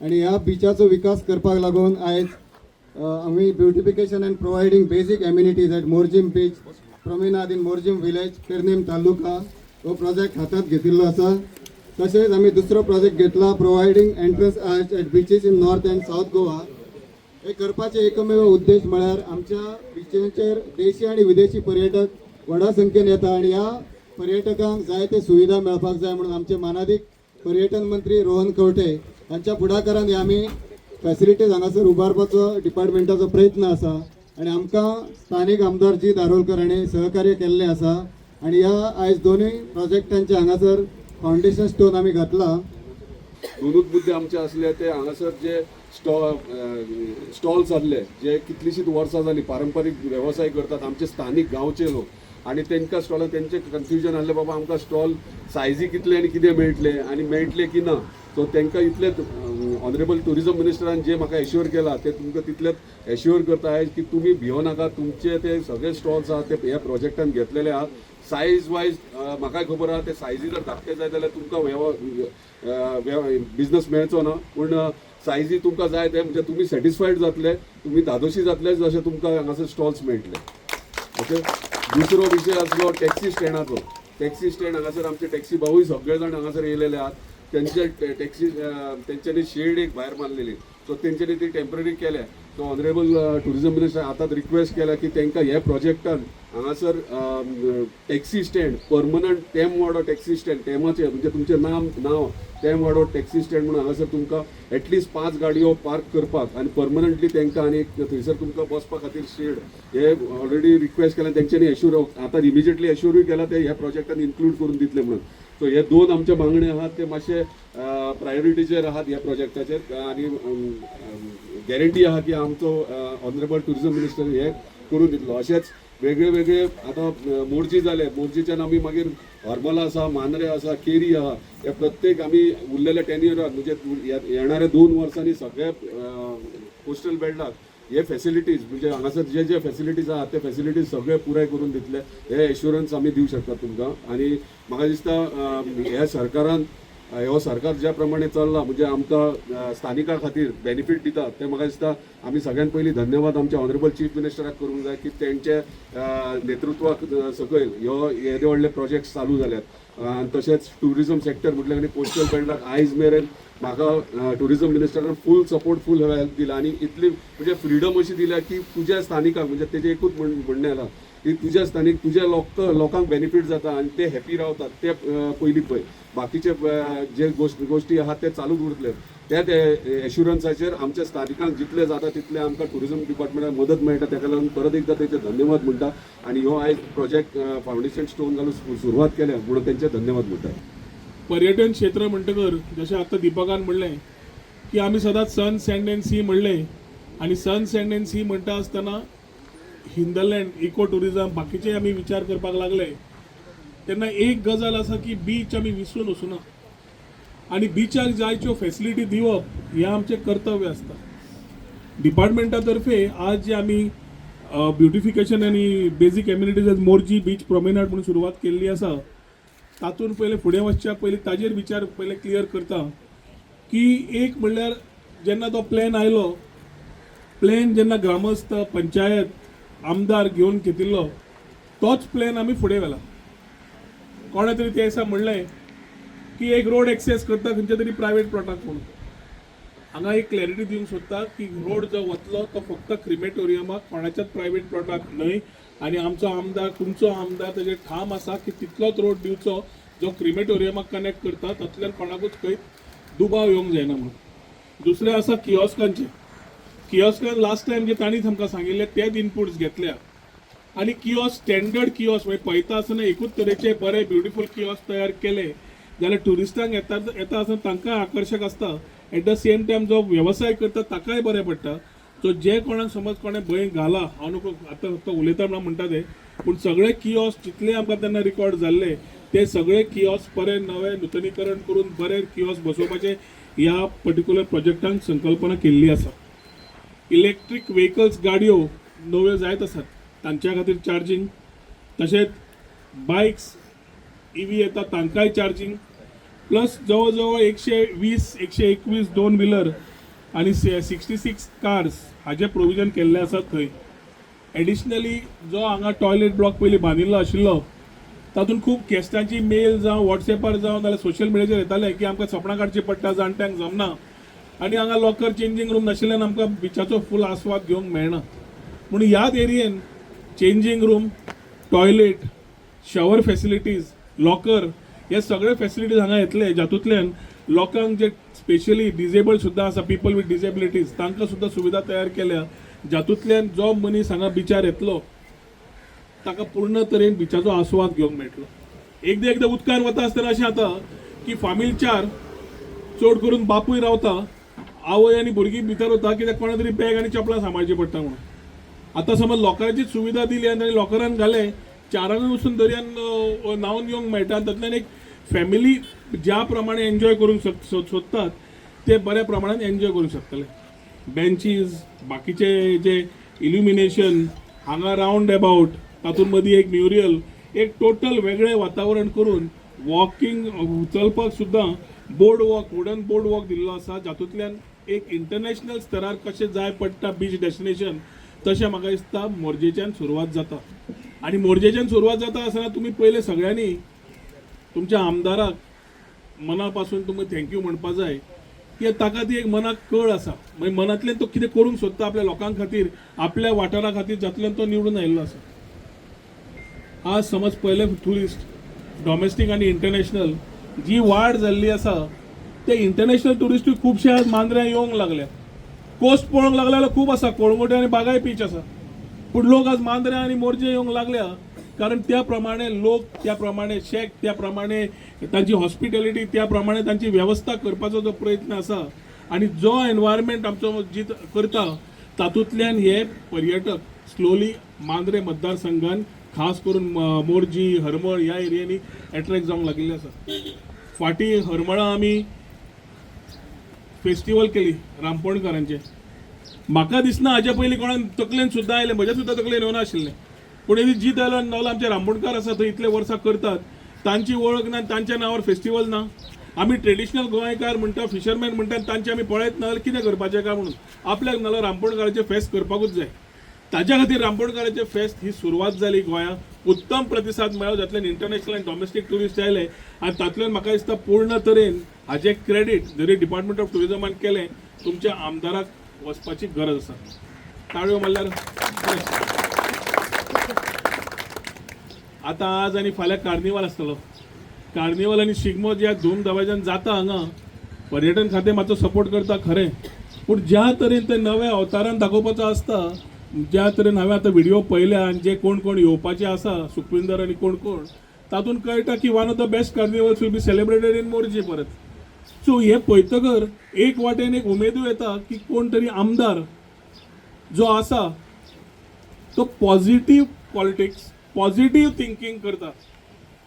आणि ह्या बिचाचो विकास करपाक लागून आयज आम्ही beautification and providing basic amenities at Morjim beach promenade in Morjim village Pernem taluka हो प्रोजेक्ट हातात घेतिल्लो आसा. तसेच आम्ही दुसरो प्रोजेक्ट घेतला providing entrance arch at beaches in north and south Goa. हे करपाचे एकमेव उद्देश म्हळ्यार आमच्या बिचेचेर देशी आणि विदेशी पर्यटक व्हडा संख्येन येता आणि ह्या पर्यटकांक जायते सुविधा मेळपाक जाय म्हणून आमचे मानाधीक पर्यटन मंत्री रोहन खंवटे हांच्या फुडाकारान आमी फॅसिलिटीज हांगासर उबारपाचो डिपार्टमेंटाचो प्रयत्न आसा आणि आमकां स्थानीक आमदार जी दारोलकर हांणी सहकार्य केल्लें आसा आणि ह्या आयज दोनूय प्रोजेक्टांचे हांगासर फाउंडेशन स्टोन आमी घातला. दोनूच मुद्दे आमचे असले ते हांगासर जे स्टॉल्स आसले जे कितलीशींच वर्सां जालीं पारंपारीक वेवसाय करतात आमचे स्थानीक गांवचे लोक आणि तांकां स्टॉलां तेंचे कन्फ्युजन आसलें बाबा आमकां स्टॉल सायजी कितले आनी कितें मेळटले आनी मेळटले की ना. सो तांकां इतले ऑनरेबल टुरिजम मिनिस्टरान जे म्हाका एश्युअर केला ते तुमकां तितलेंच एश्युअर करता आयज की तुमी भियो नाका. तुमचे ते सगळे स्टॉल्स आहात ते ह्या प्रोजेक्टान घेतलेले आहात. सायज वायज म्हाकाय खबर आहा ते सायजी जर धाकटे जाय जाल्यार तुमकां बिझनस मेळचो ना. पूण सायजी तुमकां जाय ते म्हणजे तुमी सॅटिस्फायड जातले तुमी धादोशी जातले जशें तुमकां हांगासर स्टॉल्स मेळटले. ओके. दुसरो विशय आसलो टॅक्सी स्टँडाचो. टॅक्सी स्टँड हांगासर आमचे टॅक्सी भाऊय सगळे जाण हांगासर येयलेले आहात. त्यांचे टॅक्सी तेंच्यांनी शेड एक भायर मारलेली सो तेंच्यांनी ती टेम्पररी केल्या. सो ऑनरेबल टुरिजम मिनिस्टर आतां रिक्वेस्ट केला की तांकां ह्या प्रोजेक्टान हांगासर टॅक्सी स्टँड परमनंट टेम वाडो टॅक्सी स्टँड टेमाचे म्हणजे तुमचें नांव टेम वाडो टॅक्सी स्टँड म्हणून हांगासर तुमकां एटलीस्ट 5 गाडयो पार्क करपाक आनी परमनंटली तांकां आनी थंयसर तुमकां बसपा खातीर शेड हे ऑलरेडी रिक्वेस्ट केला. तेंच्यांनी एश्युर आतां इमिजिएटली एश्युरूय केला ते ह्या प्रोजेक्टान इन्क्लूड करून दितले म्हणून. सो हे दोन आमचे मागणे आहात ते मातशे प्रायोरिटीचेर आहात ह्या प्रोजेक्टाचेर आनी गॅरंटी आहा की आमचो ऑनरेबल टुरिजम मिनिस्टर हे करून दितलो. अशेंच वेगळे वेगळे आतां मोर्जी जाले मोर्जीच्यान आमी मागीर हरमला आसा मांद्रे आसा केरी आहा हे प्रत्येक आमी उरलेल्या टेन्युराक म्हणजे येणाऱ्या 2 वर्सांनी सगळे कोस्टल बेल्टाक हे फॅसिलिटीज म्हणजे हांगासर जे फॅसिलिटीज आहात ते फॅसिलिटीज सगळे पुराय करून दितले हे एश्युरन्स आमी दिवंक शकतात तुमकां. आनी म्हाका दिसता ह्या सरकारान हो सरकार ज्या प्रमाणे चल्ला म्हणजे आमकां स्थानिकां खातीर बेनिफीट दिता ते म्हाका दिसता आमी सगळ्यात पयलीं धन्यवाद आमच्या ऑनरेबल चीफ मिनिस्टराक करूंक जाय की तेंचे नेतृत्वाक सकयल ह्यो येदे व्हडले प्रोजेक्ट्स चालू जाल्यात. तशेंच टुरिजम सेक्टर म्हटल्यार आनी कोस्टल बेल्टाक आयज मेरेन म्हाका टुरिजम मिनिस्टरान फूल सपोर्ट फूल हेल्प दिला आनी इतली म्हणजे फ्रिडम अशी दिल्या की तुज्या स्थानिकांक म्हणजे तेजें एकूच म्हणणें आसा की तुज्या स्थानीक तुज्या लोकांक बेनिफीट जाता आनी ते हॅपी रावतात ते पयलीं पळय बाकीचे जे गोष्टी आहात ते चालूच उरतले. त्याच एश्युरन्साचेर आमच्या स्थानिकांक जितले जाता तितले आमकां टुरिजम डिपार्टमेंटाक मदत मेळटा ताका लागून परत एकदा तेचे धन्यवाद म्हणटा आनी हो आयज प्रोजेक्ट फाउंडेशन स्टोन घालून सुरवात केल्या म्हणून तेंचे धन्यवाद म्हणटा. पर्यटन क्षेत्र म्हणटकर जशें आतां दिपकान म्हणलें की आमी सदांच सन सँड एंड सी म्हणलें आनी सन सँड एंड सी म्हणटा आसतना हिंदलँड इको टुरिजम बाकीचे आमी विचार करपाक लागले तेन्ना एक गजाल आसा की बीच आमी विसरून वचूना आनी बिचाक जायच्यो फॅसिलिटी दिवप हें आमचें कर्तव्य आसता. डिपार्टमेंटा तर्फे आज जे आमी ब्युटिफिकेशन आनी बेसीक एम्युनिटीज एज मोर्जी बीच प्रॉमेनाड म्हणून सुरवात केल्ली आसा तातूंत पयलें फुडें वचच्या पयलीं ताजेर विचार पयलें क्लियर करता की एक म्हणल्यार जेन्ना तो प्लॅन आयलो प्लॅन जेन्ना ग्रामस्थ पंचायत आमदार घेवन घेतिल्लो तोच प्लॅन आमी फुडें व्हेला. कोणे तरी ते दिसा म्हणलें की एक रोड एक्सेस करता खंयच्या तरी प्रायवेट प्लॉटाक म्हणून. हांगा एक क्लॅरिटी दिवंक सोदता की रोड जो वतलो तो फक्त क्रिमेटोरियमाक कोणाच्याच प्रायवेट प्लॉटाक न्हय आनी आमचो आमदार तुमचो आमदार ताजेर ठाम आसा की तितलोच रोड दिवचो जो क्रिमेटोरियमाक कनेक्ट करता तातूंतल्यान कोणाकूच खंय दुबाव येवंक जायना म्हणून. दुसरें आसा कियोस्कान लास्ट टायम जे तांणीच आमकां सांगिल्ले तेच इनपुट्स घेतल्या आनी कियोस्क स्टँडर्ड कियोस्क म्हणजे पळयता आसतना एकूच तरेचे बरे ब्युटिफूल कियोस्क तयार केले जाल्यार ट्युरिस्टांक येता आसतना तांकांय आकर्शक आसता एट द सेम टायम जो वेवसाय करता ताकाय बरें पडटा. सो जे कोणाक समज कोणें भंय घाला हांव नको आतां फक्त उलयता म्हणून म्हणटा ते पूण सगळे कियोस्क जितले आमकां तेन्ना रिकॉर्ड जाल्ले ते सगळे कियोस्क बरे नवे नूतनीकरण करून बरे कियोस्क बसोवपाचे ह्या पर्टिक्युलर प्रोजेक्टान संकल्पना केल्ली आसा. इलेक्ट्रीक व्हेकल्स गाडयो नव्यो जायत आसात तांच्या खातीर चार्जींग तशेंच बायक्स EV येता तांकांय चार्जींग प्लस जवळ जवळ 120-121 2 व्हिलर आनी 66 कार्स हाजे प्रोविजन केल्ले आसा थंय. एडिशनली जो हांगा टॉयलेट ब्लॉक पयलीं बांदिल्लो आशिल्लो तातूंत खूब गेस्टांची मेल जावं वॉट्सॅपार जावं नाल्यार सोशल मिडियाचेर येताले की आमकां सपनां काडची पडटा, जाणट्यांक जमना, आनी हांगा लॉकर चेंजींग रूम नाशिल्ल्यान आमकां बिचाचो फूल आस्वाद घेवंक मेळना. म्हणून ह्याच एरियेन changing room, toilet, shower facilities, locker हे सगळे फॅसिलिटीज हांगा येतले, जातूंतल्यान लोकांक जे स्पेशली डिजेबल्ड सुद्दां आसा, पीपल विथ डिजेबिलिटीज, तांकां सुद्दां सुविधा तयार केल्या, जातूंतल्यान जो मनीस हांगा बिचार येतलो ताका पूर्ण तरेन बिचाचो आस्वाद घेवंक मेळटलो. एकदां उदकान वता आसतना अशें जाता की फामिलच्यार चड करून बापूय रावता, आवय आनी भुरगीं भितर वता कित्याक कोणा तरी बॅग आनी चपलां सांबाळची पडटा म्हणून. आतां समज लॉकराची सुविधा दिली आनी लॉकरान घाले, चारांनी वचून दर्यान न्हांवन येवंक मेळटा. तातूंतल्यान एक फॅमिली ज्या प्रमाणे एन्जॉय करूंक सोदतात ते बऱ्या प्रमाणान एन्जॉय करूंक शकतले. बेंचीस, बाकीचे जे इल्युमिनेशन, हांगा रावंड अबाउट, तातूंत मदीं एक म्युरियल, एक टोटल वेगळें वातावरण करून वॉकिंग चलपाक सुद्दां board walk, wooden board walk दिल्लो आसा, जातूंतल्यान एक इंटरनॅशनल स्तरार कशें जाय पडटा बीच डेस्टिनेशन तशें म्हाका दिसता मोरजेच्यान सुरवात जाता. आनी मोरजेच्यान सुरवात जाता आसतना तुमी पयले सगळ्यांनी तुमच्या आमदाराक मना पासून तुमी थँक्यू म्हणपा जाय की ताका ती एक मनाक कळ आसा, मागीर मनांतल्यान तो कितें करूंक सोदता आपल्या लोकां खातीर, आपल्या वाठारा खातीर, जातूंतल्यान तो निवडून आयिल्लो आसा. आज समज पयले ट्युरिस्ट डॉमेस्टीक आनी इंटरनॅशनल जी वाड जाल्ली आसा ते इंटरनॅशनल ट्युरिस्टूय खुबशे आज मांद्र्यां येवंक लागल्या. कोस्ट पळोवंक लागले जाल्यार खूब आसा, कोळंगुटे आनी बागाय बीच आसा, पूण लोक आज मांद्र्यां आनी मोरजे येवंक लागल्या कारण त्या प्रमाणे लोक, त्या प्रमाणे शेक, त्या प्रमाणे तांची हॉस्पिटॅलिटी, त्या प्रमाणे तांची वेवस्था करपाचो जो प्रयत्न आसा आनी जो एनवायरमेंट आमचो जी करता तातूंतल्यान हे पर्यटक स्लोली मांद्रे मतदारसंघान खास करून मोरजी, हरमळ ह्या एरियांनी एट्रॅक्ट जावंक लागिल्ले आसा. फाटीं हरमळा आमी फेस्टिवल केली रामपणकारांचे. म्हाका दिसना हाजे पयलीं कोणान तकलेन सुद्दां आयलें, म्हज्या सुद्दां तकलेन येवना आशिल्लें, पूण ही जीत आयलो नवलो आमचे रामपणकार आसा थंय इतले वर्सां करतात, तांची वळख ना, तांच्या नांवार फेस्टिवल ना. आमी ट्रेडिशनल गोंयकार म्हणटा, फिशरमॅन म्हणटा, तांचे आमी पळयत ना, कितें करपाचें काय म्हणून आपल्याक नाल्यार रामपणकाराचें फेस्त करपाकूच जाय. ताज्या खातीर रामपणकाराचें फेस्त ही सुरवात जाली गोंयांत. उत्तम प्रतिसाद मेळ्ळो, जातल्यान इंटरनॅशनल आनी डॉमेस्टीक ट्युरिस्ट आयले आनी तातूंतल्यान म्हाका दिसता पूर्ण तरेन हाजें क्रेडीट जरी डिपार्टमेंट ऑफ ट्युरिजमान केलें, तुमच्या आमदाराक वचपाची गरज आसा. ताळयो मारल्यार आतां आज आनी फाल्यां कार्निवाल आसतलो. कार्निवाल आनी शिगमो ज्या धूम धवाज्यान जाता हांगा, पर्यटन खातें मातसो सपोर्ट करता खरें, पूण ज्या तरेन ते नव्या अवतारान दाखोवपाचो आसता, ज्या तरेन हांवें आतां व्हिडिओ पळयल्या आनी जे कोण कोण येवपाचे आसा, सुखविंदर आनी कोण कोण, तातूंत कळटा की one of the best carnivals will be celebrated in Morji परत. सो हे पळयतकर एक वाटेन एक उमेदूय येता की कोण तरी आमदार जो आसा तो पॉझिटिव्ह पॉलिटिक्स, पॉझिटिव्ह थिंकींग करता.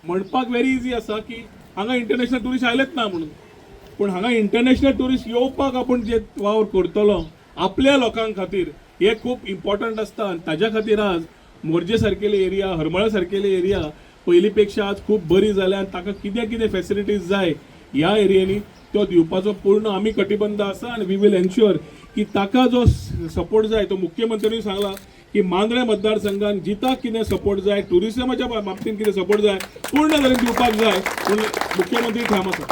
म्हणपाक व्हेरी इजी आसा की हांगा इंटरनॅशनल ट्युरिस्ट आयलेच ना म्हणून, पूण हांगा इंटरनॅशनल ट्युरिस्ट येवपाक आपूण जे वावर करतलो आपल्या लोकां खातीर हे खूब इम्पॉर्टंट आसता. आनी ताज्या खातीर आज मोरजे सारकेले एरिया, हरमळा सारकेले एरिया पयलीं पेक्षा आज खूब बरी जाल्या आनी ताका कितें कितें फॅसिलिटीज जाय ह्या एरियांनी त्यो दिवपाचो पूर्ण आमी कटिबंद आसा. आनी वी वील एन्श्युअर की ताका जो सपोर्ट जाय तो मुख्यमंत्र्यांनी सांगला की मांद्रे मतदारसंघान जिताक कितें सपोर्ट जाय, टुरिजमाच्या बाबतींत कितें सपोर्ट जाय पूर्ण तरेन दिवपाक जाय, पूण मुख्यमंत्री ठाम आसा.